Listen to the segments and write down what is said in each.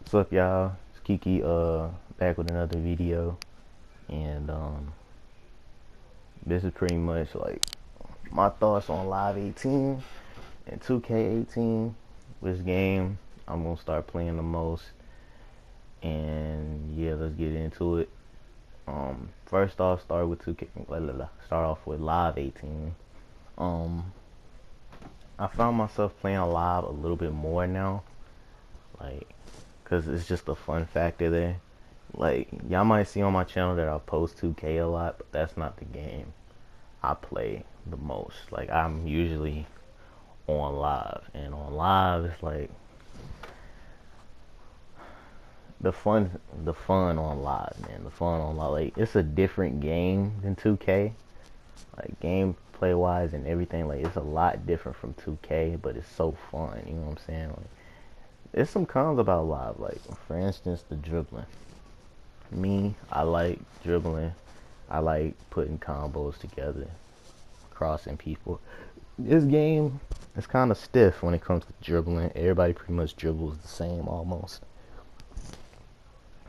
What's up, y'all? It's Kiki back with another video, and this is pretty much like my thoughts on Live 18 and 2K18, which game I'm gonna start playing the most. And yeah, let's get into it. First off, start with 2K. Start off with Live 18. Um, I found myself playing Live a little bit more now, like, cause it's just a fun factor there. Like, y'all might see on my channel that I post 2K a lot, but that's not the game I play the most. Like, I'm usually on Live, and on Live it's like the fun on Live, man. The fun on Live, like, it's a different game than 2K, like gameplay wise and everything. Like, it's a lot different from 2K, but it's so fun. You know what I'm saying? Like, there's some cons about Live, like for instance, the dribbling. Me, I like dribbling. I like putting combos together, crossing people. This game is kind of stiff when it comes to dribbling. Everybody pretty much dribbles the same almost.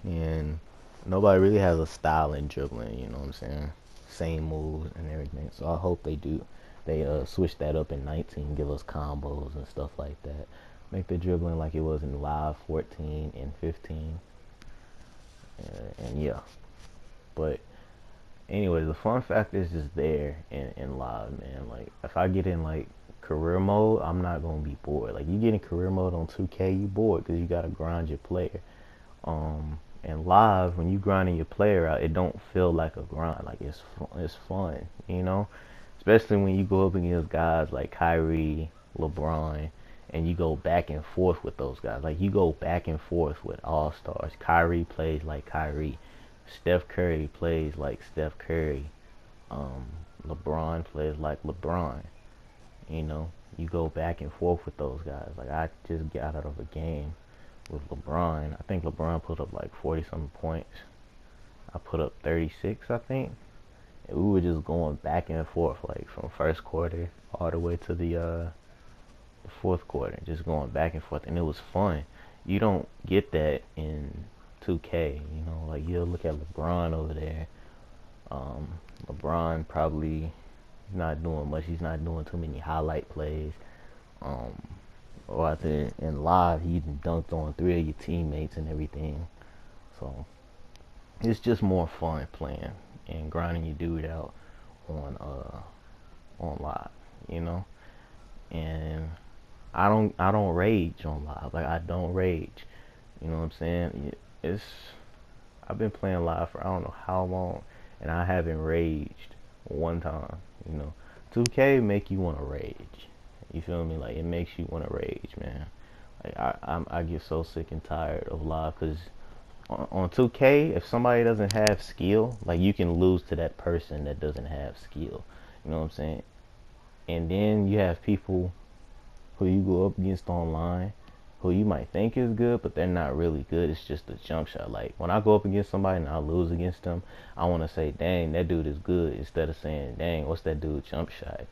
And nobody really has a style in dribbling, you know what I'm saying? Same moves and everything. So I hope they switch that up in 19, give us combos and stuff like that. Make the dribbling like it was in Live 14 and 15. And yeah. But anyway, the fun factor is just there in Live, man. Like, if I get in like career mode, I'm not gonna be bored. Like, you get in career mode on 2K, you bored because you gotta grind your player. And Live, when you grinding your player out, it don't feel like a grind. Like, it's fun, you know. Especially when you go up against guys like Kyrie, LeBron, and you go back and forth with those guys. Like, you go back and forth with all stars. Kyrie plays like Kyrie. Steph Curry plays like Steph Curry. Um, LeBron plays like LeBron. You know, you go back and forth with those guys. Like, I just got out of a game with LeBron. I think LeBron put up like 40 something points. I put up 36, I think. And we were just going back and forth, like from first quarter all the way to the fourth quarter, just going back and forth, and it was fun. You don't get that in 2K, you know. Like, you'll look at LeBron over there. LeBron probably not doing much. He's not doing too many highlight plays. Um, or out there in Live, he dunked on 3 of your teammates and everything. So it's just more fun playing and grinding your dude out on Live, you know. And I don't rage on Live. Like, I don't rage. You know what I'm saying? It's I've been playing Live for I don't know how long, and I haven't raged one time. You know, 2K make you want to rage. You feel me? Like, it makes you want to rage, man. Like, I get so sick and tired of Live because on 2K, if somebody doesn't have skill, like, you can lose to that person that doesn't have skill. You know what I'm saying? And then you have people who you go up against online who you might think is good, but they're not really good. It's just a jump shot. Like, when I go up against somebody and I lose against them, I want to say, dang, that dude is good, instead of saying, dang, what's that dude jump shot?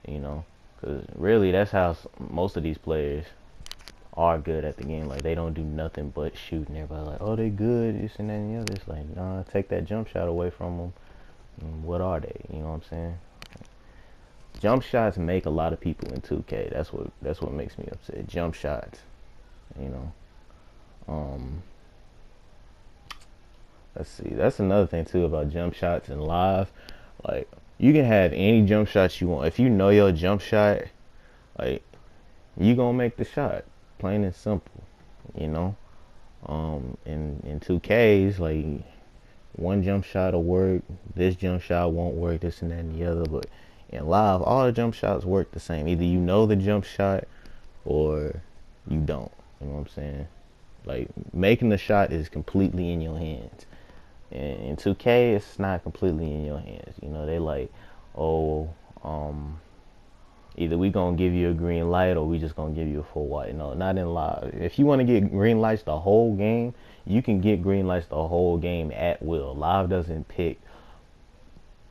You know? Because really, that's how most of these players are good at the game. Like, they don't do nothing but shoot, and everybody like, oh, they good, this and that and the other. It's like, nah, take that jump shot away from them. What are they? You know what I'm saying? Jump shots make a lot of people in 2K. That's what makes me upset. Jump shots, you know. Um, let's see. That's another thing too about jump shots in Live. Like, you can have any jump shots you want. If you know your jump shot, like, you gonna make the shot. Plain and simple, you know. In 2Ks, like, one jump shot will work, this jump shot won't work, this and that and the other. But in Live, all the jump shots work the same. Either you know the jump shot or you don't. You know what I'm saying? Like, making the shot is completely in your hands. And in 2K, it's not completely in your hands. You know, they like, oh, either we gonna give you a green light or we just gonna give you a full white. No, not in Live. If you want to get green lights the whole game, you can get green lights the whole game at will. Live doesn't pick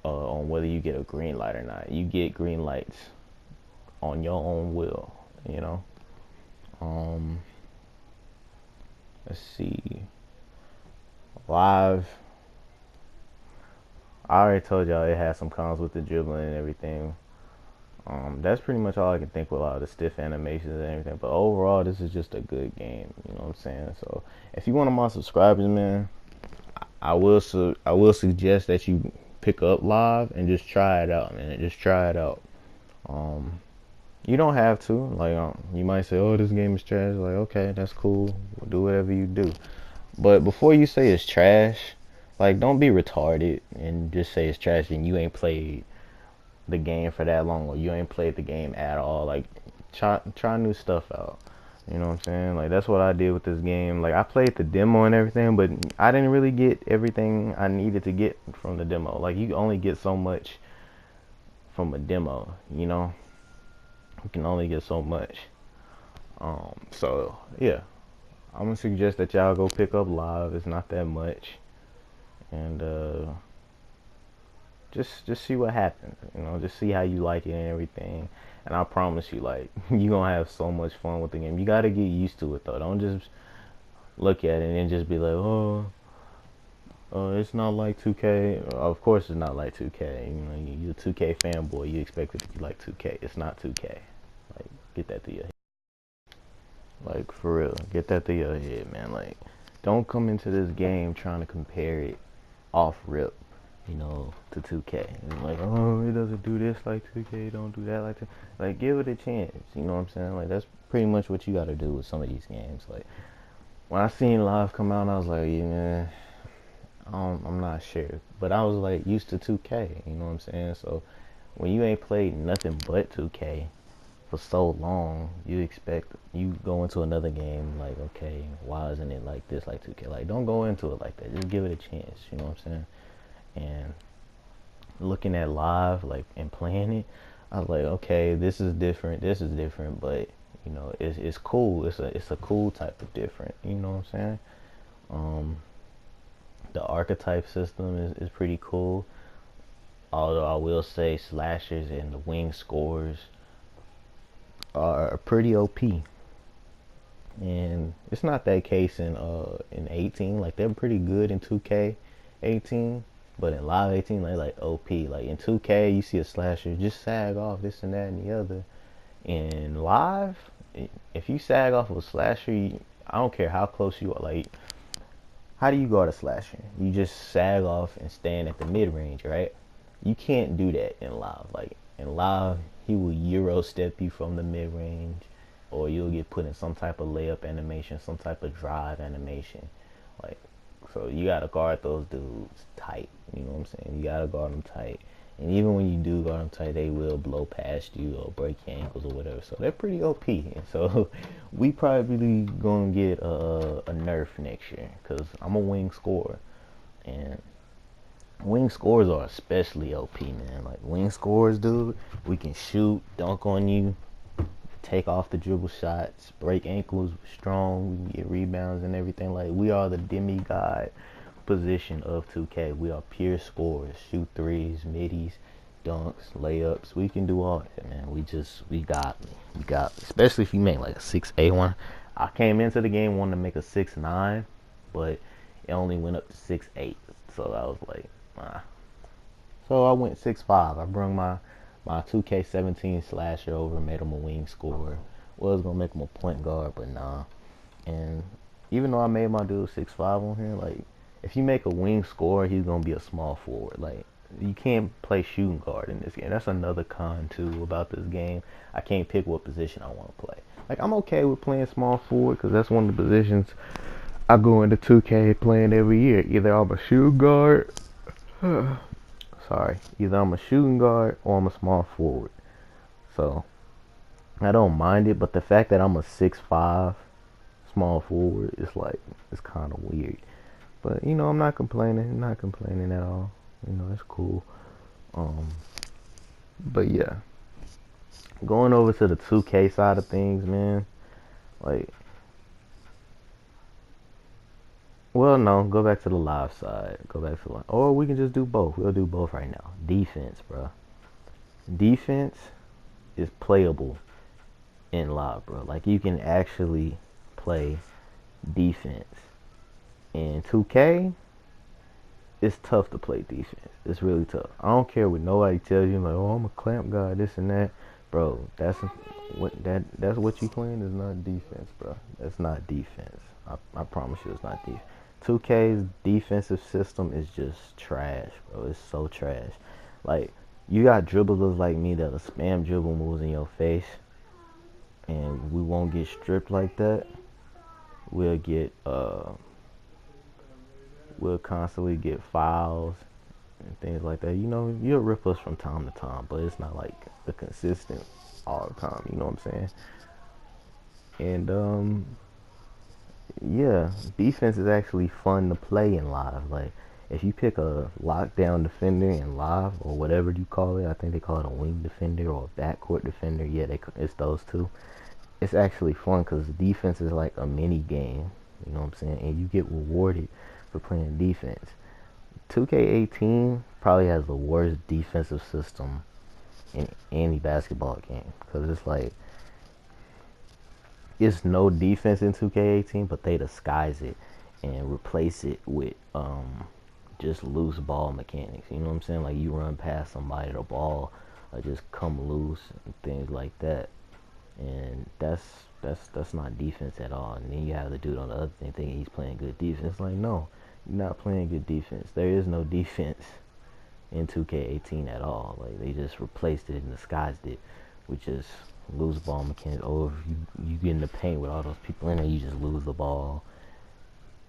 on whether you get a green light or not. You get green lights on your own will, you know. let's see. Live, I already told y'all it has some cons with the dribbling and everything. That's pretty much all I can think with a lot of the stiff animations and everything. But overall, this is just a good game. You know what I'm saying? So if you want my subscribers, man, I will suggest that you pick up live and just try it out, man. Just try it out. Um, you don't have to. Like, you might say, "Oh, this game is trash." Like, okay, that's cool. Do whatever you do. But before you say it's trash, like, don't be retarded and just say it's trash and you ain't played the game for that long or you ain't played the game at all. Like, try new stuff out. You know what I'm saying? Like, that's what I did with this game. Like, I played the demo and everything, but I didn't really get everything I needed to get from the demo. Like, you only get so much from a demo, you know? You can only get so much. So yeah, I'm gonna suggest that y'all go pick up live. It's not that much, and just see what happens. You know, just see how you like it and everything. And I promise you, like, you gonna have so much fun with the game. You gotta get used to it though. Don't just look at it and just be like, oh, it's not like 2K. Of course, it's not like 2K. You know, you're a 2K fanboy. You expect it to be like 2K. It's not 2K. Like, get that to your head. Like, for real, get that to your head, man. Like, don't come into this game trying to compare it off rip, you know, to 2K. And like, oh, it doesn't do this like 2K, don't do that like 2K. Like, give it a chance, you know what I'm saying? Like, that's pretty much what you gotta do with some of these games. Like, when I seen live come out, I was like, yeah, I'm not sure. But I was like used to 2K, you know what I'm saying? So when you ain't played nothing but 2K for so long, you go into another game like, okay, why isn't it like this, like 2K? Like, don't go into it like that. Just give it a chance, you know what I'm saying? And looking at live, like, and playing it, I was like, okay, this is different, but you know, it's cool. It's a cool type of different, you know what I'm saying? Um, the archetype system is pretty cool. Although I will say slashers and the wing scores are pretty OP. And it's not that case in 18. Like, they're pretty good in 2K 18, but in live 18 they like OP. Like, in 2K you see a slasher just sag off this and that and the other. In live, if you sag off of a slasher, I don't care how close you are. Like, how do you guard a slasher? You just sag off and stand at the mid range, right? You can't do that in live. Like, in live, he will Euro step you from the mid range, or you'll get put in some type of layup animation, some type of drive animation. Like, so you gotta guard those dudes tight. You know what I'm saying? You gotta guard them tight. And even when you do guard them tight, they will blow past you or break your ankles or whatever. So they're pretty OP. And so we probably gonna get a nerf next year, because I'm a wing scorer, and wing scores are especially OP, man. Like, wing scores, dude, we can shoot, dunk on you, take off the dribble shots, break ankles strong, we can get rebounds and everything. Like, we are the demigod position of 2K. We are pure scorers, shoot threes, middies, dunks, layups. We can do all that, man. We got especially if you make like a 6'8" one. I came into the game wanting to make a 6'9", but it only went up to 6'8", so I was like, nah. So I went 6'5". I brung my 2K17 slasher over, made him a wing scorer. Was gonna make him a point guard, but nah. And even though I made my dude 6'5" on here, like, if you make a wing scorer, he's gonna be a small forward. Like, you can't play shooting guard in this game. That's another con too about this game. I can't pick what position I want to play. Like, I'm okay with playing small forward because that's one of the positions I go into 2K playing every year. Either I'm a shooting guard, either I'm a shooting guard or I'm a small forward. So I don't mind it, but the fact that I'm a 6'5" small forward is like, it's kind of weird. But, you know, I'm not complaining at all. You know, it's cool. But yeah, going over to the 2K side of things, man. Like, well, no, go back to the live side. Or we can just do both. We'll do both right now. Defense, bro. Defense is playable in live, bro. Like, you can actually play defense. In 2K, it's tough to play defense. It's really tough. I don't care what nobody tells you, like, oh, I'm a clamp guy, this and that. Bro, that's what you playing is not defense, bro. That's not defense. I promise you it's not defense. 2K's defensive system is just trash, bro. It's so trash. Like, you got dribblers like me that'll spam dribble moves in your face, and we won't get stripped like that. We'll get we'll constantly get fouls and things like that. You know, you'll rip us from time to time, but it's not like the consistent all the time. You know what I'm saying? And yeah, defense is actually fun to play in live. Like, if you pick a lockdown defender in live or whatever you call it, I think they call it a wing defender or a backcourt defender. Yeah, it's those two. It's actually fun because defense is like a mini game. You know what I'm saying? And you get rewarded for playing defense. 2K18 probably has the worst defensive system in any basketball game because it's like it's no defense in 2K18, but they disguise it and replace it with just loose ball mechanics. You know what I'm saying? Like, you run past somebody, the ball just come loose and things like that. And that's not defense at all. And then you have the dude on the other thing thinking he's playing good defense. Like, no, you're not playing good defense. There is no defense in 2K18 at all. Like, they just replaced it and disguised it with just lose ball mechanics. Or if you get in the paint with all those people in there, you just lose the ball.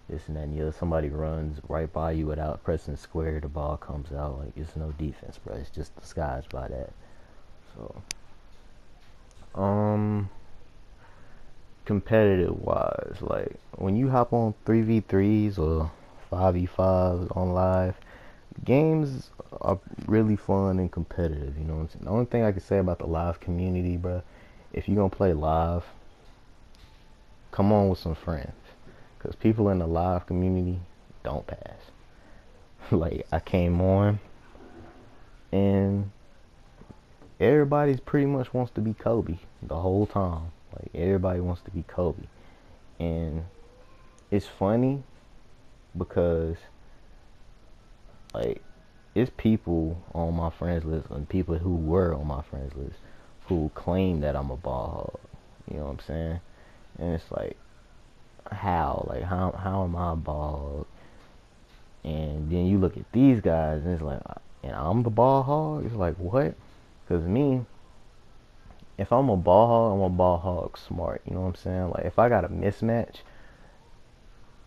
This and that and the other. Somebody runs right by you without pressing square, the ball comes out. Like, it's no defense, bro. It's just disguised by that. So, competitive wise, like, when you hop on 3v3s or 5v5s on live, games are really fun and competitive. You know what I'm saying? The only thing I can say about the live community, bro, if you're gonna play live, come on with some friends, because people in the live community don't pass. Like, I came on and everybody's pretty much wants to be Kobe the whole time. Like, everybody wants to be Kobe. And it's funny because, like, it's people on my friends list and people who were on my friends list who claim that I'm a ball hog. You know what I'm saying? And it's like, how? Like, how am I a ball hog? And then you look at these guys and it's like, and I'm the ball hog? It's like, what? Because me, if I'm a ball hog, I'm a ball hog smart. You know what I'm saying? Like, if I got a mismatch,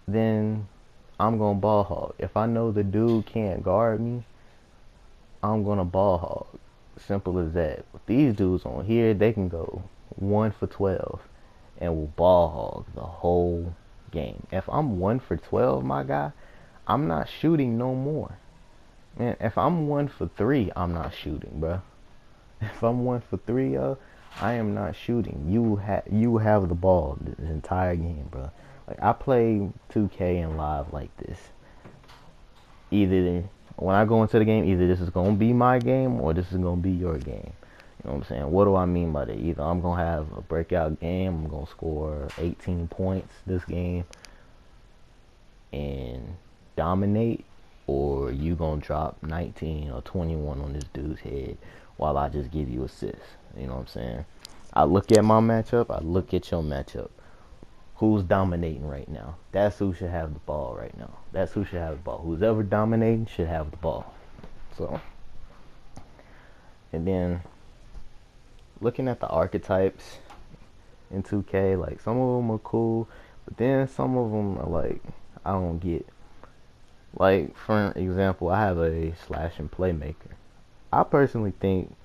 then I'm gonna ball hog. If I know the dude can't guard me, I'm gonna ball hog. Simple as that. But these dudes on here, they can go 1 for 12 and will ball hog the whole game. If I'm 1 for 12, my guy, I'm not shooting no more. Man, if I'm 1 for 3, I'm not shooting, bro. If I'm 1 for 3, I am not shooting. You have the ball this entire game, bro. Like, I play 2K in live like this. Either when I go into the game, either this is gonna be my game or this is gonna be your game. You know what I'm saying? What do I mean by that? Either I'm gonna have a breakout game, I'm gonna score 18 points this game and dominate, or you gonna drop 19 or 21 on this dude's head while I just give you assists. You know what I'm saying? I look at my matchup, I look at your matchup. Who's dominating right now? That's who should have the ball right now. That's who should have the ball. Who's ever dominating should have the ball. So, and then looking at the archetypes in 2K, like, some of them are cool, but then some of them are like, I don't get. Like, for example, I have a slash and playmaker. I personally think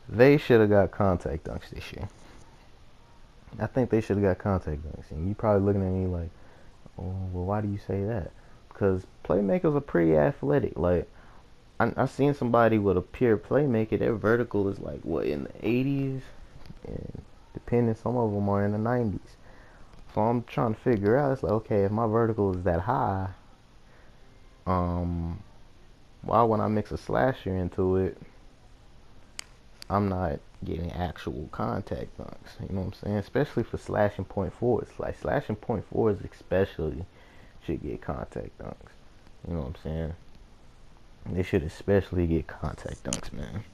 they should have got contact dunks this year. I think they should have got contact dunks. And you probably looking at me like, oh, well, why do you say that? Because playmakers are pretty athletic. Like, I seen somebody with a pure playmaker, their vertical is like, what, in the 80s? And depending, some of them are in the 90s. So I'm trying to figure out, it's like, okay, if my vertical is that high, why when I mix a slasher into it, I'm not getting actual contact dunks. You know what I'm saying? Especially for slashing point forwards. Like slashing point forwards especially should get contact dunks. You know what I'm saying? They should especially get contact dunks, man.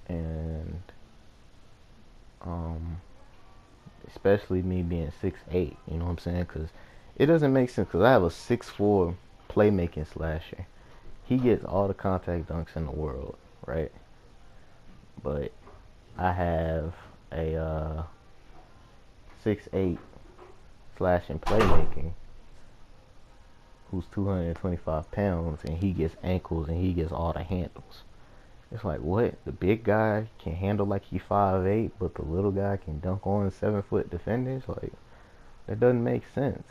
And um especially me being 6'8", you know what I'm saying? Cuz it doesn't make sense cuz I have a 6'4" playmaking slasher. He gets all the contact dunks in the world, right? But I have a 6'8" slashing playmaking who's 225 pounds and he gets ankles and he gets all the handles. It's like, what? The big guy can handle like he's 5'8", but the little guy can dunk on 7-foot defenders? Like, that doesn't make sense.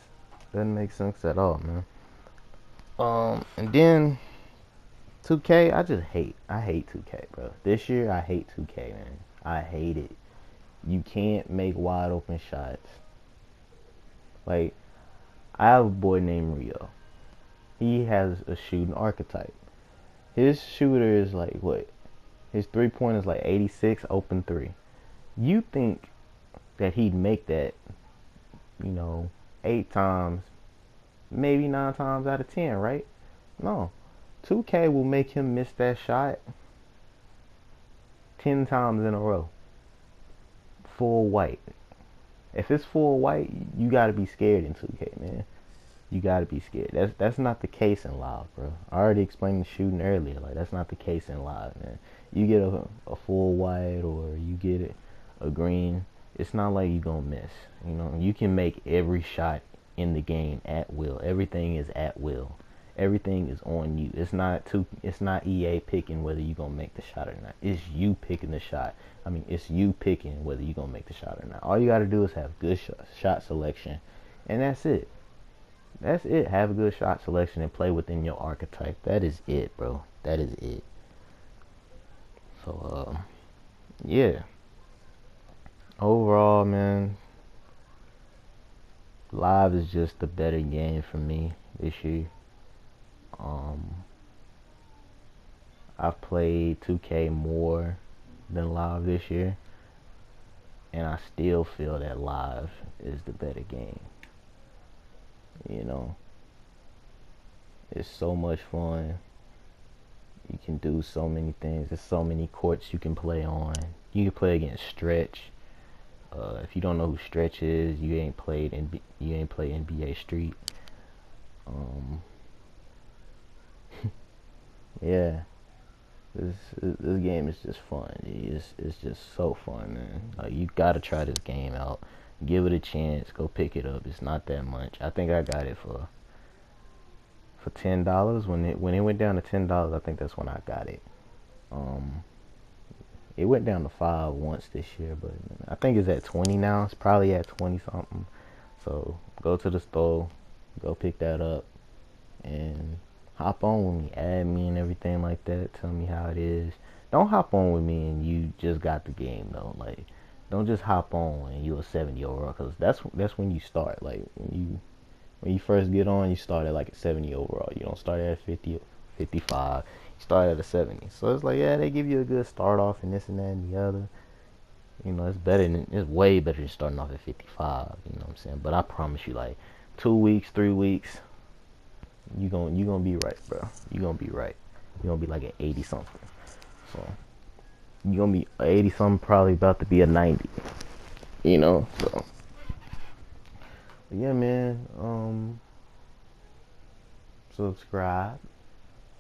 Doesn't make sense at all, man. And then 2K, I hate 2K, bro. This year, I hate 2K, man. I hate it. You can't make wide open shots. Like, I have a boy named Rio. He has a shooting archetype. His shooter is like, what? His 3-point is like 86, open 3. You think that he'd make that, 8 times, maybe 9 times out of 10, right? No. 2K will make him miss that shot 10 times in a row. Full white. If it's full white, you gotta be scared in 2K, man. You gotta be scared. That's not the case in live, bro. I already explained the shooting earlier. Like, that's not the case in live, man. You get a full white or you get a green, it's not like you gonna miss. You can make every shot in the game at will. Everything is at will. Everything is on you. It's not EA picking whether you gonna make the shot or not. It's you picking the shot. It's you picking whether you gonna make the shot or not. All you gotta do is have good shot selection, and that's it. That's it. Have a good shot selection and play within your archetype. That is it, bro. That is it. So, yeah. Overall, man, live is just a better game for me this year. I've played 2K more than live this year, and I still feel that live is the better game. It's so much fun. You can do so many things. There's so many courts you can play on. You can play against Stretch. If you don't know who Stretch is, you ain't played NBA Street. Yeah, this game is just fun. It's just so fun, man. Like, you gotta try this game out. Give it a chance. Go pick it up. It's not that much. I think I got it for $10 when it went down to $10. I think that's when I got it. It went down to 5 once this year, but I think it's at 20 now. It's probably at 20 something. So go to the store, go pick that up, and hop on with me. Add me and everything like that. Tell me how it is. Don't hop on with me and you just got the game though. Like, don't just hop on and you a 70 overall, because that's when you start. Like, when you first get on, you start at like a 70 overall. You don't start at 50, 55. You start at a 70. So it's like, yeah, they give you a good start off and this and that and the other. It's way better than starting off at 55. You know what I'm saying? But I promise you, like 2 weeks, 3 weeks, you gonna be right, bro. You gonna be right. You gonna be like an 80 something. So you gonna be 80 something, probably about to be a 90. So. But yeah, man. Subscribe,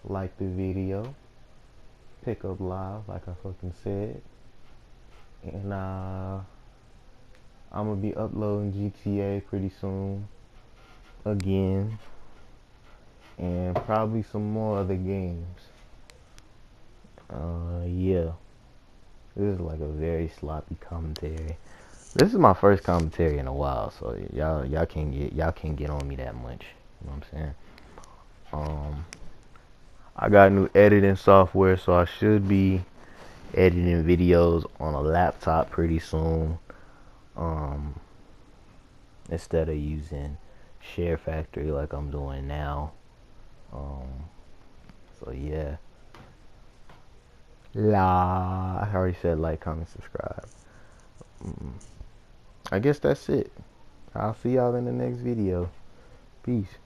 like the video, pick up live, like I fucking said, and I'm gonna be uploading GTA pretty soon, again, and probably some more other games. Yeah, this is like a very sloppy commentary. This is my first commentary in a while, so y'all can't get on me that much. You know what I'm saying? I got new editing software, so I should be editing videos on a laptop pretty soon. Instead of using SHAREfactory like I'm doing now. So yeah. La. I already said like, comment, subscribe. I guess that's it. I'll see y'all in the next video. Peace.